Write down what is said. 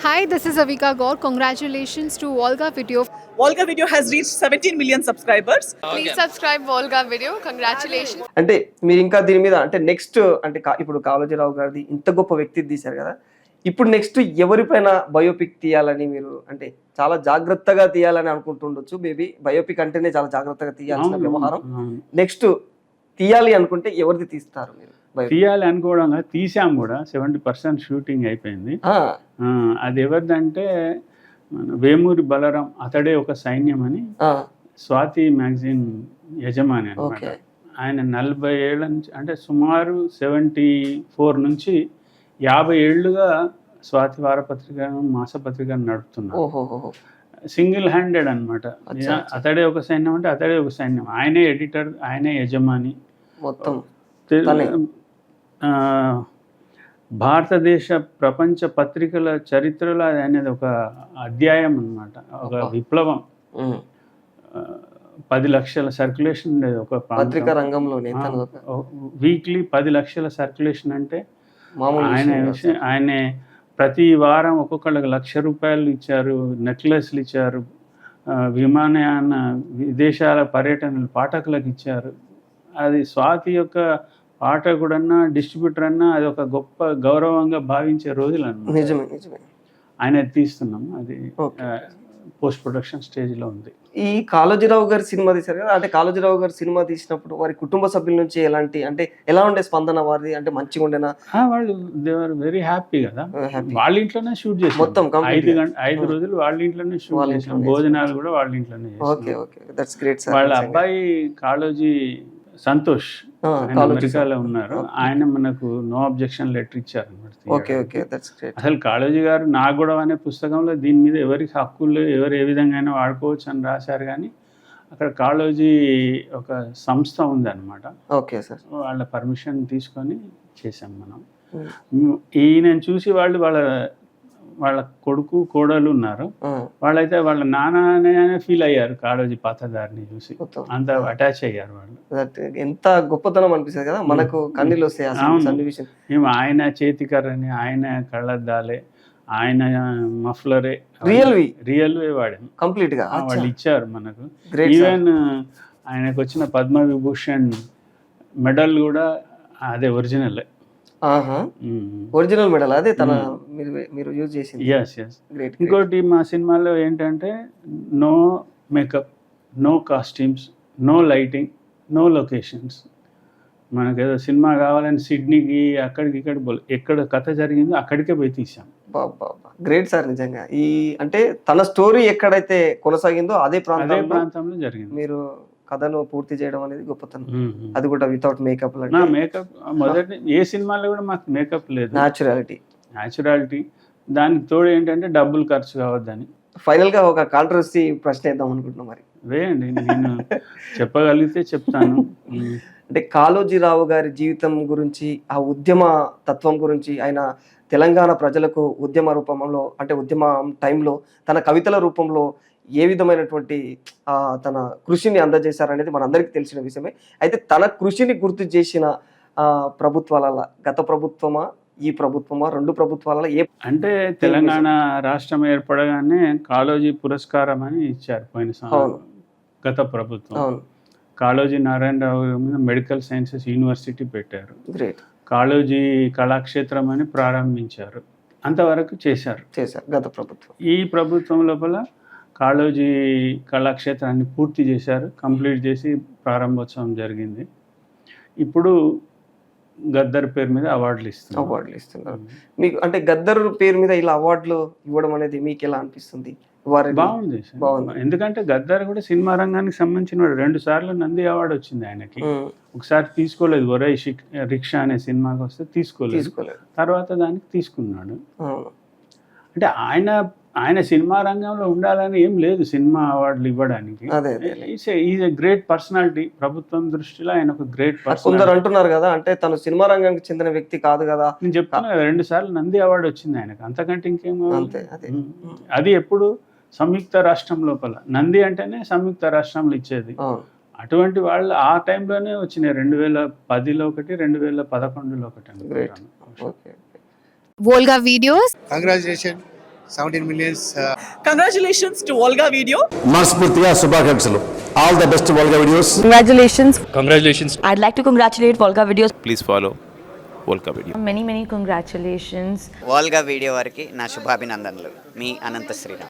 Hi, this is Avika Gaur. Congratulations to Volga Video. Volga Video has reached 17 million subscribers. Please subscribe Volga Video. Congratulations. అంటే మీరు ఇంకా దీని మీద అంటే next అంటే ఇప్పుడు కాళోజీరావు గారిది ఇంత గొప్ప వ్యక్తి తీశారు కదా, ఇప్పుడు నెక్స్ట్ ఎవరిపైన బయోపిక్ తీయాలని మీరు అంటే చాలా జాగ్రత్తగా తీయాలని అనుకుంటుండొచ్చు. మేబీ బయోపిక్ అంటేనే చాలా జాగ్రత్తగా తీయాల్సిన వ్యవహారం. నెక్స్ట్ తీయాలి అనుకుంటే ఎవరిది తీస్తారు మీరు? తీయాలి అనుకోవడం తీసాం కూడా 70% షూటింగ్ అయిపోయింది. అది ఎవరిదంటే వేమూరి బలరాం, అతడే ఒక సైన్యం అని స్వాతి మ్యాగజైన్ యజమాని అనమాట. ఆయన 40 ఏళ్ళ నుంచి అంటే సుమారు 74 నుంచి 50 ఏళ్ళుగా స్వాతి వారపత్రిక మాసపత్రిక నడుపుతున్నారు. సింగిల్ హ్యాండెడ్ అనమాట. అతడే ఒక సైన్యం అంటే అతడే ఒక సైన్యం. ఆయనే ఎడిటర్, ఆయనే యజమాని. మొత్తం భారతదేశ ప్రపంచ పత్రికల చరిత్రలో అనేది ఒక అధ్యాయం అన్నమాట, ఒక విప్లవం. 10 లక్షల సర్క్యులేషన్ ఉండేది ఒక పత్రికా రంగంలో. వీక్లీ 10 లక్షల సర్క్యులేషన్ అంటే ఆయనే ప్రతి వారం ఒక్కొక్కళ్ళకి ₹1,00,000 ఇచ్చారు, నెక్లెస్లు ఇచ్చారు, విమానయాన విదేశాల పర్యటనలు పాఠకులకు ఇచ్చారు. అది స్వాతి యొక్క పాఠకుడన్నా డిస్ట్రిబ్యూటర్ అన్నా అది ఒక గొప్ప గౌరవంగా భావించే రోజులు అన్నమాట. నిజమే నిజమే. ఆయన తీస్తున్నాం, అది పోస్ట్ ప్రొడక్షన్ స్టేజ్లో ఉంది. ఈ కాళోజీరావు గారి సినిమా తీశారు కదా, అంటే కాళోజీరావు గారి సినిమా తీసినప్పుడు వారి కుటుంబ సభ్యుల నుంచి ఎలాంటి అంటే ఎలా ఉండే స్పందన వారిది? అంటే మంచిగా ఉండేనా? వాళ్ళు దే ఆర్ వెరీ హ్యాపీ కదా. వాళ్ళ ఇంట్లోనే షూట్ చేసి మొత్తం 5 రోజులు వాళ్ళ ఇంట్లోనే షూట్ చేసాం. భోజనాలు కూడా వాళ్ళ ఇంట్లోనే చేసాం. వాళ్ళ అబ్బాయి కాళోజీ సంతోష్ అమెరికాలో ఉన్నారు. ఆయన మనకు నో అబ్జెక్షన్ లెటర్ ఇచ్చారు అనమాట. అసలు కాళోజీ గారు నా గొడవ అనే పుస్తకంలో దీని మీద ఎవరికి హక్కులు, ఎవరు ఏ విధంగా అయినా వాడుకోవచ్చు అని రాశారు. కానీ అక్కడ కాళోజీ ఒక సంస్థ ఉంది అనమాట. వాళ్ళ పర్మిషన్ తీసుకొని చేసాం మనం. ఈయన చూసి వాళ్ళ కొడుకు కోడలు ఉన్నారు, వాళ్ళైతే వాళ్ళ నాన్ననే ఫీల్ అయ్యారు కాళోజీ పాత్రధారిని చూసి, అంత అటాచ్ అయ్యారు వాళ్ళు. ఎంత గొప్పతనం అనిపిస్తుంది కదా మనకు, కన్నీళ్ళు వస్తాయి. మేము ఆయన చేతికర్రని, ఆయన కళ్ళద్దాలే, ఆయన మఫ్లరే రియల్వే వాడాము కంప్లీట్ గా. వాళ్ళు ఇచ్చారు మనకు. ఈవెన్ ఆయనకు వచ్చిన పద్మవిభూషణ్ మెడల్ కూడా అదే ఒరిజినల్ మెడల్, అదే తన మీరు యూజ్ చేసింది. ఇంకోటి మా సినిమాలో ఏంటంటే no makeup, no costumes, no lighting, no locations. మనకు ఏదో సినిమా కావాలని సిడ్నీకి అక్కడికి ఎక్కడ కథ జరిగిందో అక్కడికే పోయి తీసాం. గ్రేట్ సార్ నిజంగా. ఈ అంటే తన స్టోరీ ఎక్కడైతే కొనసాగిందో అదే ప్రాంతంలో జరిగింది. మీరు కథను పూర్తి చేయడం అనేది గొప్పతనం. అది కూడా వితౌట్ మేకప్. మేకప్ మొదటి ఏ సినిమాలో కూడా మాకు మేకప్ లేదు. న్యాచురాలిటీ. దానికి తోడు ఏంటంటే డబ్బులు ఖర్చు కావద్దని. ఫైనల్ గా ఒక కాంట్రవర్సీ ప్రశ్న వేద్దాం అనుకుంటున్నాం. మరి వేయండి, నేను చెప్పగలిగితే చెప్తాను. అంటే కాళోజీరావు గారి జీవితం గురించి, ఆ ఉద్యమ తత్వం గురించి, ఆయన తెలంగాణ ప్రజలకు ఉద్యమ రూపంలో అంటే ఉద్యమ టైంలో తన కవితల రూపంలో ఏ విధమైనటువంటి తన కృషిని అందజేశారనేది మనందరికీ తెలిసిన విషయమే. అయితే తన కృషిని గుర్తు చేసిన ప్రభుత్వాల, గత ప్రభుత్వమా ఈ ప్రభుత్వమా, 2 ప్రభుత్వాల అంటే తెలంగాణ రాష్ట్రం ఏర్పడగానే కాళోజీ పురస్కారం అని ఇచ్చారు పోయిన సంవత్సరం గత ప్రభుత్వం. కాళోజీ నారాయణరావు మీద మెడికల్ సైన్సెస్ యూనివర్సిటీ పెట్టారు. కాళోజీ కళాక్షేత్రం అని ప్రారంభించారు. అంతవరకు చేశారు గత ప్రభుత్వం. ఈ ప్రభుత్వం లోపల కాళోజీ కళాక్షేత్రాన్ని పూర్తి చేశారు, కంప్లీట్ చేసి ప్రారంభోత్సవం జరిగింది. ఇప్పుడు గద్దర్ పేరు మీద అవార్డులు ఇస్తున్నారు. మీకు అంటే గద్దర్ పేరు మీద ఇలా అవార్డులు ఇవ్వడం అనేది మీకు ఎలా అనిపిస్తుంది? బాగుంది. ఎందుకంటే గద్దర్ కూడా సినిమా రంగానికి సంబంధించిన 2 సార్లు నంది అవార్డు వచ్చింది ఆయనకి. ఒకసారి తీసుకోలేదు, ఒరే రిక్షా అనే సినిమాకి వస్తే తీసుకోలేదు, తర్వాత దానికి తీసుకున్నాడు. అంటే ఆయన సినిమా రంగంలో ఉండాలని ఏం లేదు సినిమా అవార్డులు ఇవ్వడానికి. Is a great personality. ప్రభుత్వం దృష్టిలో ఆయన ఒక గ్రేట్ పర్సన్. కొందరు అంటున్నారు కదా, అంటే తను సినిమా రంగానికి చెందిన వ్యక్తి కాదు కదా. నేను చెప్తున్నా కదా, 2 సార్లు నంది అవార్డు వచ్చింది ఆయనకు, అంతకంటే ఇంకేం. అది ఎప్పుడు సంయుక్త రాష్ట్రం లోపల. నంది అంటేనే సంయుక్త రాష్ట్రంలో ఇచ్చేది. అటువంటి వాళ్ళు ఆ టైంలోనే వచ్చినాయి. 2010లో ఒకటి, 2011లో ఒకటి. Volga Videos. 17 millions. Congratulations to Volga Video. మనస్ఫూర్తిగా శుభాకాంక్షలు. All the best Volga videos. Congratulations. I'd like to congratulate Volga Videos. Please follow Volga Video. Many congratulations. Volga video వారికి నా శుభాభినందనలు. మీ అనంత శ్రీరామ్.